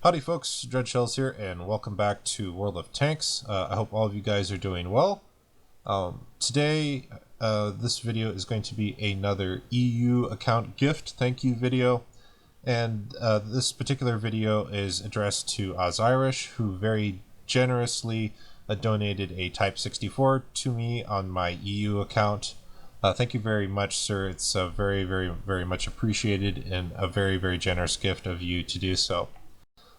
Howdy folks, Dreadshells here, and welcome back to World of Tanks. I hope all of you guys are doing well. Today, this video is going to be another EU account gift thank you video, and this particular video is addressed to Osirish, who very generously donated a Type 64 to me on my EU account. Thank you very much, sir. It's very much appreciated, and a very generous gift of you to do so.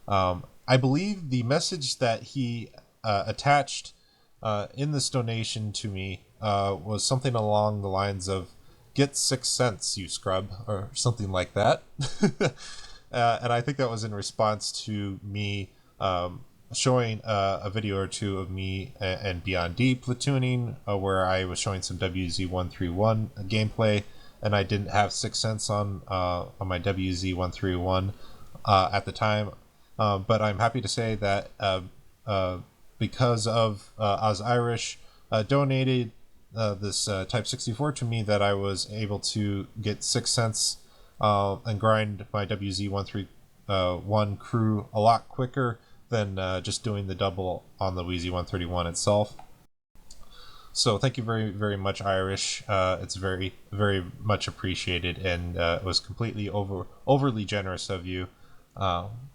I believe the message that he attached in this donation to me was something along the lines of "Get 6 cents, you scrub," or something like that. And I think that was in response to me showing a video or two of me and Beyond D platooning, where I was showing some WZ131 gameplay, and I didn't have 6 cents on my WZ131 at the time. But I'm happy to say that because of Osirish donated this Type 64 to me, that I was able to get 6 cents and grind my WZ131 crew a lot quicker than just doing the double on the WZ131 itself. So thank you very much, Irish. It's very much appreciated, and it was completely overly generous of you.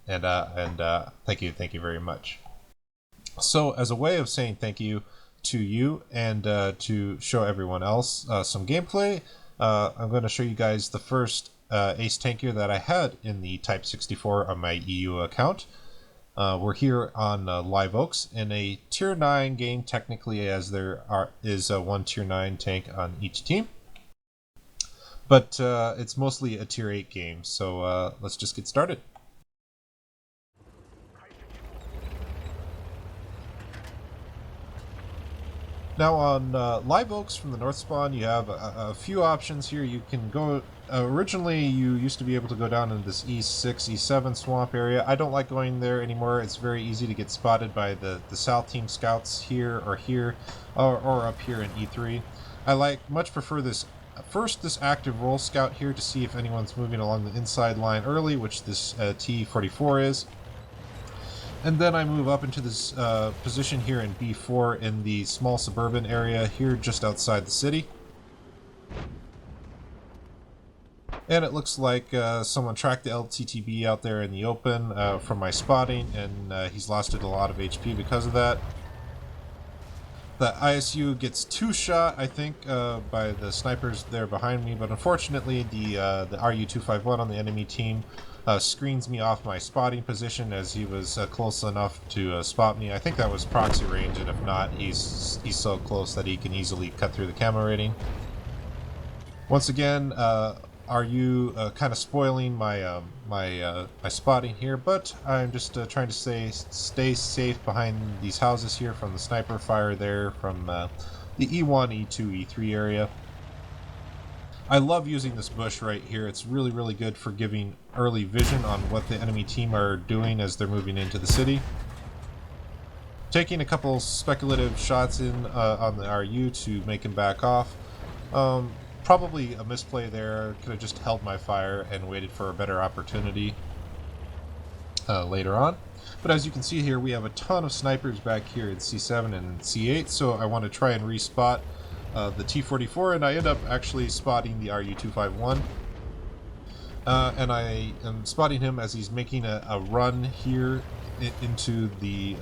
Thank you very much. So as a way of saying thank you to you, and to show everyone else some gameplay, I'm going to show you guys the first ace tankier that I had in the Type 64 on my EU account. We're here on Live Oaks in a tier 9 game, technically, as there is one tier 9 tank on each team. But it's mostly a tier 8 game, so let's just get started. Now on Live Oaks from the North Spawn, you have a few options here. You can go, originally you used to be able to go down in this E6, E7 swamp area. I don't like going there anymore. It's very easy to get spotted by the South Team scouts here or up here in E3. I much prefer this active roll scout here to see if anyone's moving along the inside line early, which this T-44 is. And then I move up into this position here in B4 in the small suburban area here just outside the city. And it looks like someone tracked the LTTB out there in the open from my spotting, and he's lost a lot of HP because of that. The ISU gets 2 shot, I think, by the snipers there behind me, but unfortunately the RU-251 on the enemy team screens me off my spotting position, as he was close enough to spot me. I think that was proxy range, and if not, he's so close that he can easily cut through the camo rating. Once again, RU kind of spoiling my my spotting here, but I'm just trying to stay safe behind these houses here from the sniper fire there from the E1, E2, E3 area. I love using this bush right here. It's really good for giving early vision on what the enemy team are doing as they're moving into the city. Taking a couple speculative shots in on the RU to make him back off. Probably a misplay there. Could have just held my fire and waited for a better opportunity later on. But as you can see here, we have a ton of snipers back here in C7 and C8, so I want to try and respot the T-44, and I end up actually spotting the RU-251. And I am spotting him as he's making a run here into the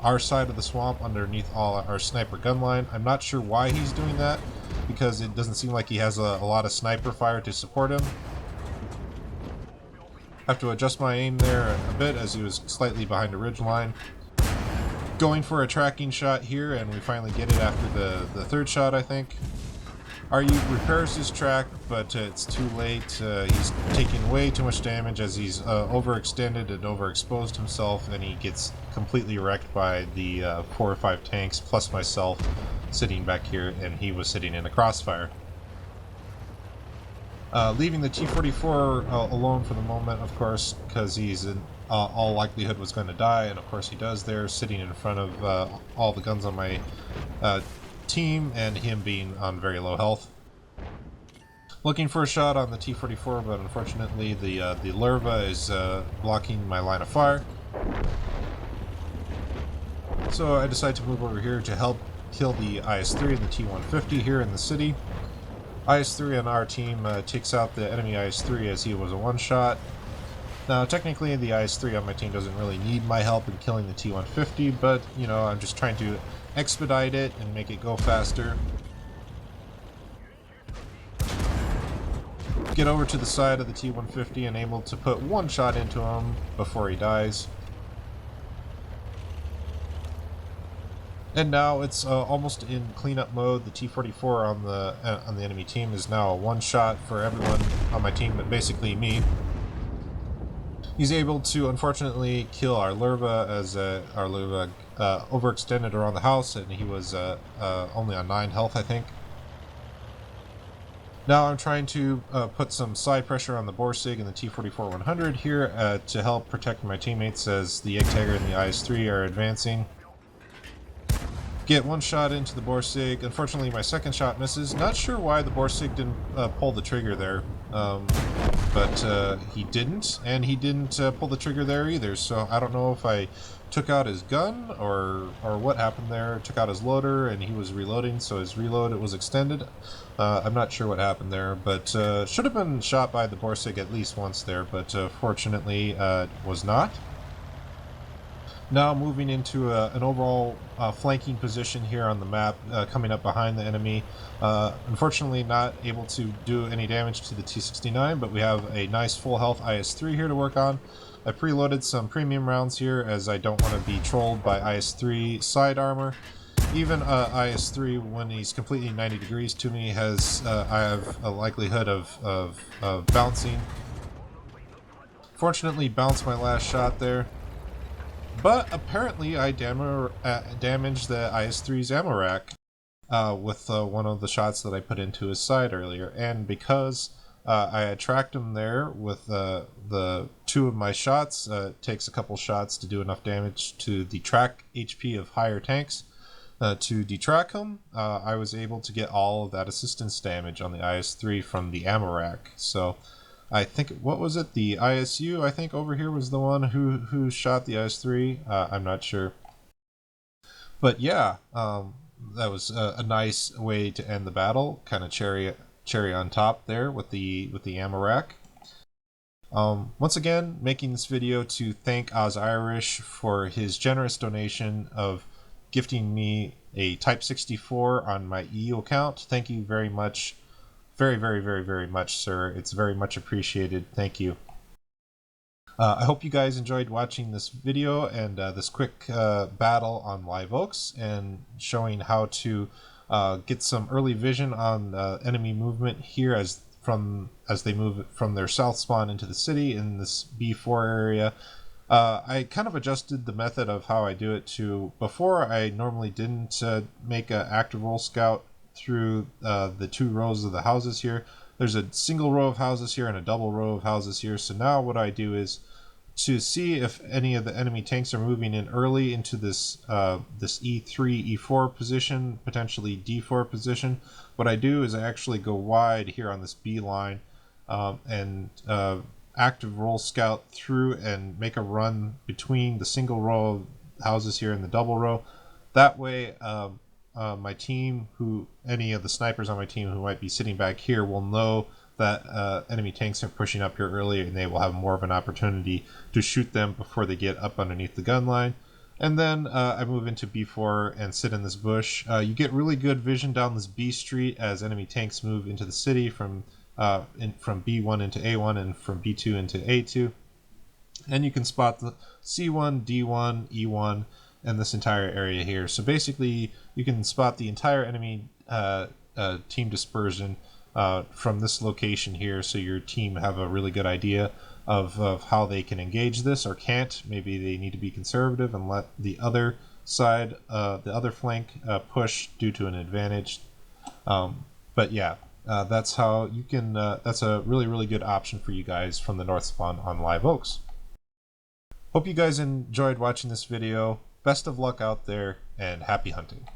our side of the swamp underneath all our sniper gun line. I'm not sure why he's doing that, because it doesn't seem like he has a lot of sniper fire to support him. Have to adjust my aim there a bit, as he was slightly behind a ridge line. Going for a tracking shot here, and we finally get it after the third shot, I think. RU repairs his track, but it's too late. He's taking way too much damage as he's overextended and overexposed himself, and he gets completely wrecked by the 4 or 5 tanks, plus myself sitting back here, and he was sitting in a crossfire. Leaving the T-44 alone for the moment, of course, because he's in all likelihood was going to die, and of course he does there, sitting in front of all the guns on my team, and him being on very low health. Looking for a shot on the T-44, but unfortunately the larva is blocking my line of fire. So I decide to move over here to help kill the IS-3 and the T-150 here in the city. IS-3 on our team takes out the enemy IS-3 as he was a one-shot. Now, technically, the IS-3 on my team doesn't really need my help in killing the T-150, but, you know, I'm just trying to expedite it and make it go faster. Get over to the side of the T-150 and able to put one shot into him before he dies. And now it's almost in cleanup mode. The T-44 on the enemy team is now a one-shot for everyone on my team, but basically me. He's able to, unfortunately, kill our Lerva as our Lerva overextended around the house, and he was only on 9 health, I think. Now I'm trying to put some side pressure on the Borsig and the T-44-100 here to help protect my teammates as the Egg Tiger and the IS-3 are advancing. Get one shot into the Borsig. Unfortunately, my second shot misses. Not sure why the Borsig didn't pull the trigger there, but he didn't, and he didn't pull the trigger there either. So I don't know if I took out his gun or what happened there. Took out his loader, and he was reloading, so his reload was extended. I'm not sure what happened there, but should have been shot by the Borsig at least once there, but fortunately was not. Now moving into an overall flanking position here on the map, coming up behind the enemy. Unfortunately not able to do any damage to the T-69, but we have a nice full health IS-3 here to work on. I preloaded some premium rounds here as I don't want to be trolled by IS-3 side armor. Even IS-3, when he's completely 90 degrees to me, has I have a likelihood of bouncing. Fortunately bounced my last shot there. But apparently I damaged the IS-3's ammo rack with one of the shots that I put into his side earlier. And because I had tracked him there with the 2 of my shots, it takes a couple shots to do enough damage to the track HP of higher tanks to detrack him. I was able to get all of that assistance damage on the IS-3 from the ammo rack. So I think, what was it? The ISU, I think, over here was the one who shot the IS-3. I'm not sure. But yeah, that was a nice way to end the battle. Kind of cherry on top there with the ammo rack. Once again, making this video to thank Osirish for his generous donation of gifting me a Type 64 on my EU account. Thank you very much. Very, very, very, very much, sir. It's very much appreciated. Thank you. I hope you guys enjoyed watching this video and this quick battle on Live Oaks and showing how to get some early vision on enemy movement here as they move from their south spawn into the city in this B4 area. I kind of adjusted the method of how I do it to before. I normally didn't make an active role scout through the 2 rows of the houses here. There's a single row of houses here and a double row of houses here. So now what I do is to see if any of the enemy tanks are moving in early into this this E3, E4 position, potentially D4 position. What I do is I actually go wide here on this B line and active role scout through and make a run between the single row of houses here and the double row. That way my team, any of the snipers on my team who might be sitting back here, will know that enemy tanks are pushing up here early, and they will have more of an opportunity to shoot them before they get up underneath the gun line. And then I move into B4 and sit in this bush. You get really good vision down this B street as enemy tanks move into the city from B1 into A1 and from B2 into A2. And you can spot the C1, D1, E1, and this entire area here. So basically you can spot the entire enemy team dispersion from this location here, so your team have a really good idea of how they can engage this or can't. Maybe they need to be conservative and let the other side, the other flank, push due to an advantage. But yeah, that's how you can, that's a really, really good option for you guys from the North Spawn on Live Oaks. Hope you guys enjoyed watching this video. Best of luck out there, and happy hunting.